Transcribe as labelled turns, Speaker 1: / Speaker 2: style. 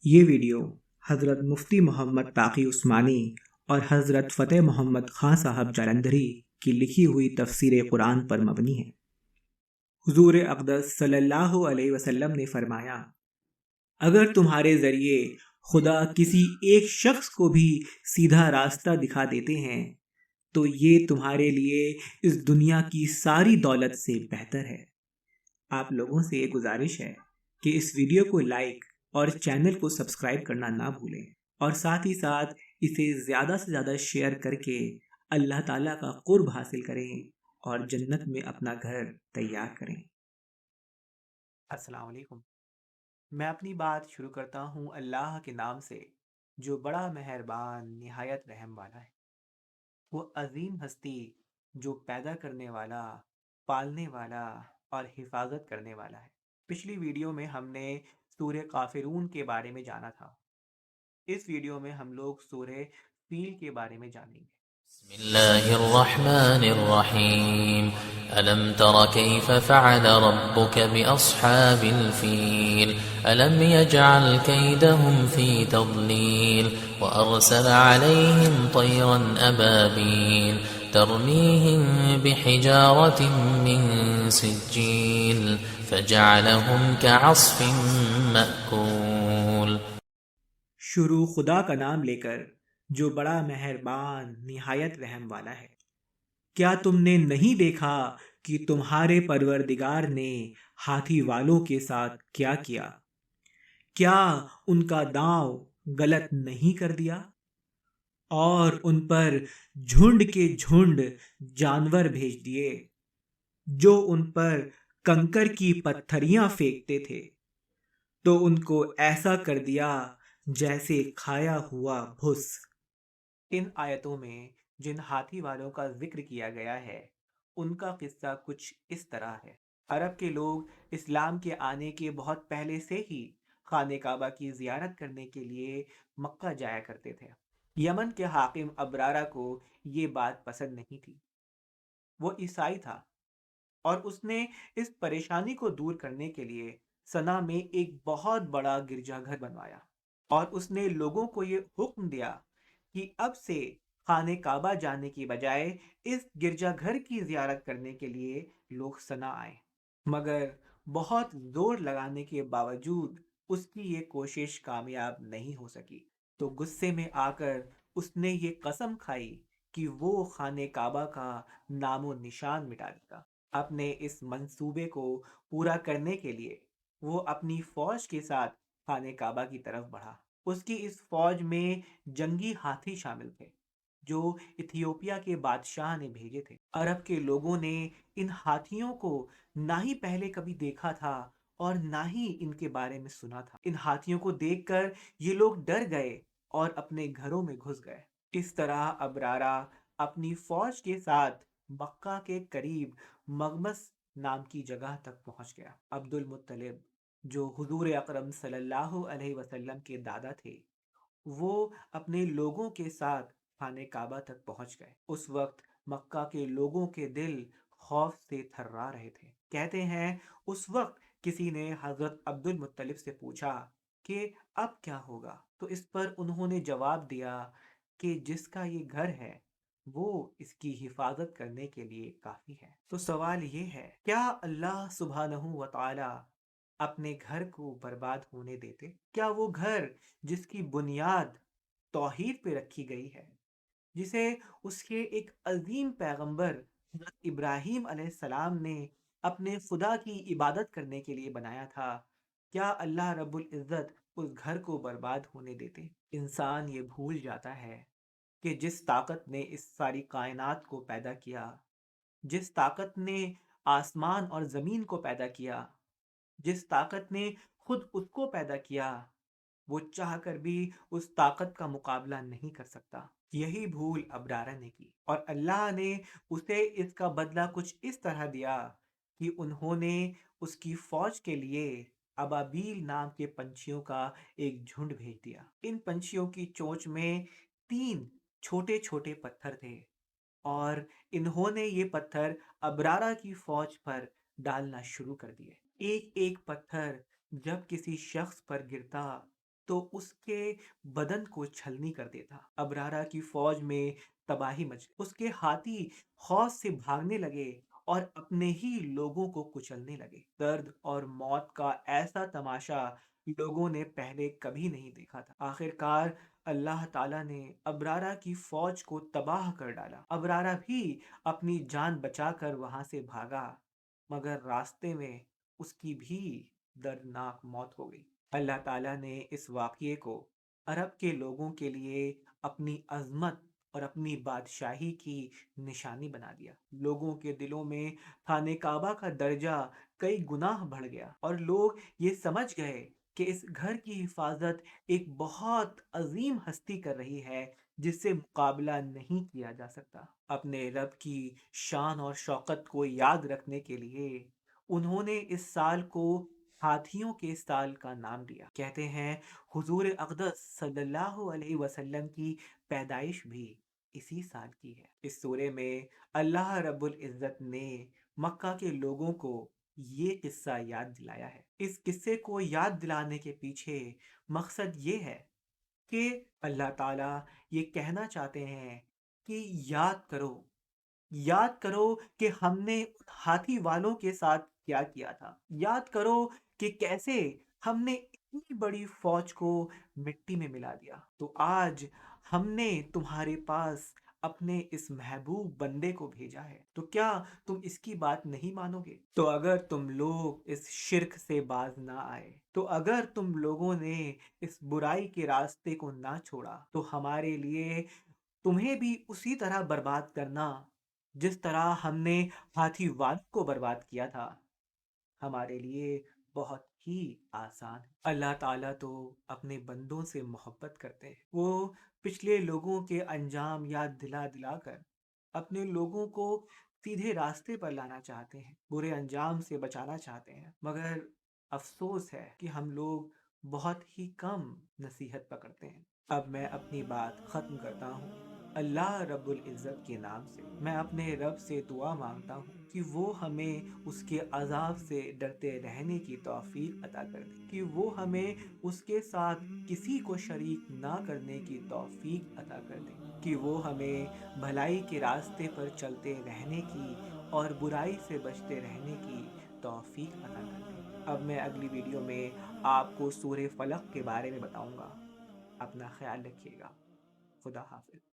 Speaker 1: یہ ویڈیو حضرت مفتی محمد باقی عثمانی اور حضرت فتح محمد خان صاحب جالندھری کی لکھی ہوئی تفسیر قرآن پر مبنی ہے۔ حضور اقدس صلی اللہ علیہ وسلم نے فرمایا، اگر تمہارے ذریعے خدا کسی ایک شخص کو بھی سیدھا راستہ دکھا دیتے ہیں تو یہ تمہارے لیے اس دنیا کی ساری دولت سے بہتر ہے۔ آپ لوگوں سے یہ گزارش ہے کہ اس ویڈیو کو لائک اور چینل کو سبسکرائب کرنا نہ بھولیں، اور ساتھ ہی ساتھ اسے زیادہ سے زیادہ شیئر کر کے اللہ تعالیٰ کا قرب حاصل کریں اور جنت میں اپنا گھر تیار کریں۔ السلام علیکم۔ میں اپنی بات شروع کرتا ہوں اللہ کے نام سے جو بڑا مہربان نہایت رحم والا ہے۔ وہ عظیم ہستی جو پیدا کرنے والا، پالنے والا اور حفاظت کرنے والا ہے۔ پچھلی ویڈیو میں ہم نے سورہ کافرون کے بارے میں جانا تھا۔ اس ویڈیو میں ہم لوگ سورہ فیل کے بارے میں جانیں گے۔
Speaker 2: بسم الله الرحمن الرحيم ألم تر كيف فعل ربك بأصحاب الفيل ألم يجعل كيدهم في تضليل وأرسل عليهم طيرا أبابيل ترميهم بحجارة من سجيل فجعلهم كعصف مأكول۔
Speaker 1: شروع خدا کا نام لے کر جو بڑا مہربان نہایت رحم والا ہے۔ کیا تم نے نہیں دیکھا کہ تمہارے پروردگار نے ہاتھی والوں کے ساتھ کیا کیا؟ کیا ان کا داؤ غلط نہیں کر دیا؟ اور ان پر جھنڈ کے جھنڈ جانور بھیج دیے جو ان پر کنکر کی پتھریاں پھینکتے تھے، تو ان کو ایسا کر دیا جیسے کھایا ہوا بھس۔ ان آیتوں میں جن ہاتھی والوں کا ذکر کیا گیا ہے ان کا قصہ کچھ اس طرح ہے۔ عرب کے لوگ اسلام کے آنے کے بہت پہلے سے ہی خانہ کعبہ کی زیارت کرنے کے لیے مکہ جایا کرتے تھے۔ یمن کے حاکم ابرارہ کو یہ بات پسند نہیں تھی۔ وہ عیسائی تھا اور اس نے اس پریشانی کو دور کرنے کے لیے صنعا میں ایک بہت بڑا گرجا گھر بنوایا، اور اس نے لوگوں کو یہ حکم دیا کہ اب سے خانہ کعبہ جانے کی بجائے اس گرجا گھر کی زیارت کرنے کے لیے لوگ صنعا آئیں۔ مگر بہت زور لگانے کے باوجود اس کی یہ کوشش کامیاب نہیں ہو سکی، تو غصے میں آ کر اس نے یہ قسم کھائی کہ وہ خانہ کعبہ کا نام و نشان مٹا دے گا۔ اپنے اس منصوبے کو پورا کرنے کے لیے وہ اپنی فوج کے ساتھ خانہ کعبہ کی طرف بڑھا۔ اس کی اس فوج میں جنگی ہاتھی شامل تھے جو ایتھیوپیا کے بادشاہ نے بھیجے تھے۔ عرب کے لوگوں نے ان ہاتھیوں کو نہ ہی پہلے کبھی دیکھا تھا اور نہ ہی ان کے بارے میں سنا تھا۔ ان ہاتھیوں کو دیکھ کر یہ لوگ ڈر گئے اور اپنے گھروں میں گھس گئے۔ اس طرح ابرارہ اپنی فوج کے ساتھ مکہ کے قریب مغمس نام کی جگہ تک پہنچ گیا۔ عبد المطلب جو حضور اکرم صلی اللہ علیہ وسلم کے دادا تھے، وہ اپنے لوگوں کے ساتھ خانہ کعبہ تک پہنچ گئے۔ اس وقت مکہ کے لوگوں کے دل خوف سے تھرا رہے تھے۔ کہتے ہیں اس وقت کسی نے حضرت عبد المطلب سے پوچھا کہ اب کیا ہوگا، تو اس پر انہوں نے جواب دیا کہ جس کا یہ گھر ہے وہ اس کی حفاظت کرنے کے لیے کافی ہے۔ تو سوال یہ ہے، کیا اللہ سبحانہ و تعالی اپنے گھر کو برباد ہونے دیتے؟ کیا وہ گھر جس کی بنیاد توحید پہ رکھی گئی ہے، جسے اس کے ایک عظیم پیغمبر حضرت ابراہیم علیہ السلام نے اپنے خدا کی عبادت کرنے کے لیے بنایا تھا، کیا اللہ رب العزت اس گھر کو برباد ہونے دیتے؟ انسان یہ بھول جاتا ہے کہ جس طاقت نے اس ساری کائنات کو پیدا کیا، جس طاقت نے آسمان اور زمین کو پیدا کیا، جس طاقت نے خود اس کو پیدا کیا، وہ چاہ کر بھی اس طاقت کا مقابلہ نہیں کر سکتا۔ یہی بھول ابرارہ نے کی، اور اللہ نے اسے اس کا بدلہ کچھ اس طرح دیا کہ انہوں نے اس کی فوج کے لیے ابابیل نام کے پنچھیوں کا ایک جھنڈ بھیج دیا۔ ان پنچھیوں کی چونچ میں 3 چھوٹے چھوٹے پتھر تھے، اور انہوں نے یہ پتھر ابرارہ کی فوج پر ڈالنا شروع کر دیے۔ ایک ایک پتھر جب کسی شخص پر گرتا تو اس کے بدن کو چھلنی کر دیتا۔ ابرارہ کی فوج میں تباہی مچ گئی۔ اس کے ہاتھی خوف سے بھاگنے لگے اور اپنے ہی لوگوں کو کچلنے لگے۔ درد اور موت کا ایسا تماشا لوگوں نے پہلے کبھی نہیں دیکھا تھا۔ آخر کار اللہ تعالیٰ نے ابرارہ کی فوج کو تباہ کر ڈالا۔ ابرارہ بھی اپنی جان بچا کر وہاں سے بھاگا، مگر راستے میں اس کی بھی دردناک موت ہو گئی۔ اللہ تعالیٰ نے اس واقعے کو عرب کے لوگوں کے لیے اپنی عظمت اور اپنی بادشاہی کی نشانی بنا دیا۔ لوگوں کے دلوں میں خانہ کعبہ کا درجہ کئی گناہ بڑھ گیا، اور لوگ یہ سمجھ گئے کہ اس گھر کی حفاظت ایک بہت عظیم ہستی کر رہی ہے جس سے مقابلہ نہیں کیا جا سکتا۔ اپنے رب کی شان اور شوکت کو یاد رکھنے کے لیے انہوں نے اس سال کو ہاتھیوں کے سال کا نام دیا۔ کہتے ہیں حضور اقدس صلی اللہ علیہ وسلم کی پیدائش بھی اسی سال کی ہے۔ اس سورے میں اللہ رب العزت نے مکہ کے لوگوں کو یہ قصہ یاد دلایا ہے۔ اس قصے کو یاد دلانے کے پیچھے مقصد یہ ہے کہ اللہ تعالیٰ یہ کہنا چاہتے ہیں کہ یاد کرو کہ ہم نے ان ہاتھی والوں کے ساتھ کیا کیا تھا۔ یاد کرو کہ کیسے ہم نے اتنی بڑی فوج کو مٹی میں ملا دیا۔ تو آج ہم نے تمہارے پاس اپنے اس محبوب بندے کو بھیجا ہے، تو کیا تم اس کی بات نہیں مانو گے؟ تو اگر تم لوگ اس شرک سے باز نہ آئے، تو اگر تم لوگوں نے اس برائی کے راستے کو نہ چھوڑا، تو ہمارے لیے تمہیں بھی اسی طرح برباد کرنا جس طرح ہم نے ہاتھی والوں کو برباد کیا تھا ہمارے لیے بہت ہی آسان ہے۔ اللہ تعالیٰ تو اپنے بندوں سے محبت کرتے ہیں۔ وہ پچھلے لوگوں کے انجام یاد دلا دلا کر اپنے لوگوں کو سیدھے راستے پر لانا چاہتے ہیں، برے انجام سے بچانا چاہتے ہیں، مگر افسوس ہے کہ ہم لوگ بہت ہی کم نصیحت پکڑتے ہیں۔ اب میں اپنی بات ختم کرتا ہوں۔ اللہ رب العزت کے نام سے میں اپنے رب سے دعا مانگتا ہوں کہ وہ ہمیں اس کے عذاب سے ڈرتے رہنے کی توفیق عطا کر دے، کہ وہ ہمیں اس کے ساتھ کسی کو شریک نہ کرنے کی توفیق عطا کر دے، کہ وہ ہمیں بھلائی کے راستے پر چلتے رہنے کی اور برائی سے بچتے رہنے کی توفیق عطا کر دے۔ اب میں اگلی ویڈیو میں آپ کو سورہ فلق کے بارے میں بتاؤں گا۔ اپنا خیال رکھیے گا۔ خدا حافظ۔